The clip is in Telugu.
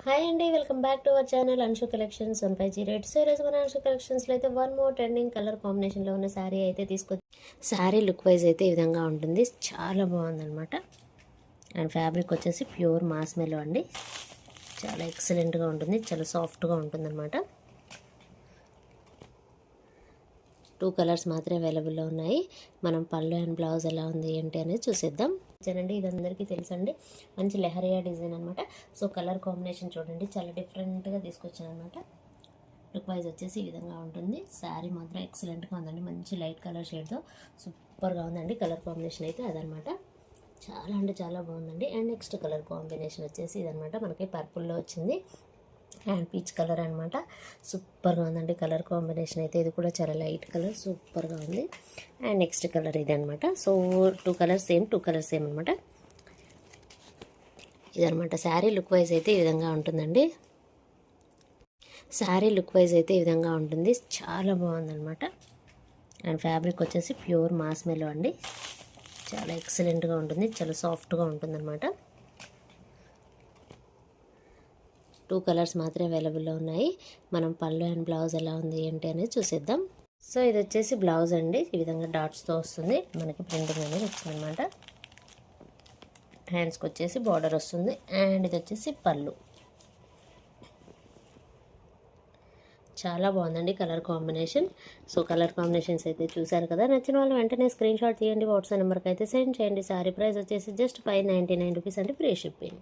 హాయ్ అండి, welcome back to our channel Anshu collections 150. So ఈరోజు మన అన్షు కలెక్షన్స్లో అయితే వన్ మోర్ ట్రెండింగ్ కలర్ కాంబినేషన్లో ఉన్న శారీ అయితే శారీ లుక్ వైజ్ అయితే ఈ విధంగా ఉంటుంది. చాలా బాగుందన్నమాట. అండ్ ఫ్యాబ్రిక్ వచ్చేసి ప్యూర్ మాస్ మెలో అండి. చాలా ఎక్సలెంట్గా ఉంటుంది, చాలా సాఫ్ట్గా ఉంటుందన్నమాట. 2 కలర్స్ మాత్రమే అవైలబుల్లో ఉన్నాయి. మనం పళ్ళు అండ్ బ్లౌజ్ ఎలా ఉంది ఏంటి అనేది చూసేద్దాం. చూడండి, ఇది అందరికీ తెలుసండి, మంచి లెహరియా డిజైన్ అనమాట. సో కలర్ కాంబినేషన్ చూడండి, చాలా డిఫరెంట్గా తీసుకొచ్చాను అనమాట. లుక్ వైజ్ వచ్చేసి ఈ విధంగా ఉంటుంది. శారీ మాత్రం ఎక్సలెంట్గా ఉందండి, మంచి లైట్ కలర్ షేడ్తో సూపర్గా ఉందండి. కలర్ కాంబినేషన్ అయితే అదనమాట. చాలా అంటే చాలా బాగుందండి. అండ్ నెక్స్ట్ కలర్ కాంబినేషన్ వచ్చేసి ఇదనమాట, మనకి పర్పుల్లో వచ్చింది అండ్ పీచ్ కలర్ అనమాట. సూపర్గా ఉందండి కలర్ కాంబినేషన్ అయితే. ఇది కూడా చాలా లైట్ కలర్, సూపర్గా ఉంది. అండ్ నెక్స్ట్ కలర్ ఇది అనమాట. సో 2 కలర్స్ సేమ్ అనమాట. ఇదనమాట శారీ లుక్ వైజ్ అయితే ఈ విధంగా ఉంటుందండి. శారీ లుక్ వైజ్ అయితే ఈ విధంగా ఉంటుంది. చాలా బాగుందనమాట. అండ్ ఫ్యాబ్రిక్ వచ్చేసి ప్యూర్ మాస్ మెలో అండి. చాలా ఎక్సలెంట్గా ఉంటుంది, చాలా సాఫ్ట్గా ఉంటుందన్నమాట. 2 కలర్స్ మాత్రమే అవైలబుల్లో ఉన్నాయి. మనం పళ్ళు అండ్ బ్లౌజ్ ఎలా ఉంది ఏంటి అనేది చూసేద్దాం. సో ఇది వచ్చేసి బ్లౌజ్ అండి, ఈ విధంగా డాట్స్తో వస్తుంది. మనకి ప్రింటింగ్ అనేది వచ్చిందనమాట. హ్యాండ్స్కి వచ్చేసి బార్డర్ వస్తుంది. అండ్ ఇది వచ్చేసి పళ్ళు. చాలా బాగుందండి colour combination. So colour combinations అయితే చూసారు కదా. నచ్చిన వాళ్ళు వెంటనే స్క్రీన్ షాట్ తీయండి, వాట్సాప్ నెంబర్కి అయితే సెండ్ చేయండి. సారీ ప్రైస్ వచ్చేసి జస్ట్ 599 రూపీస్ అంటే ఫ్రీ షిప్పింగ్.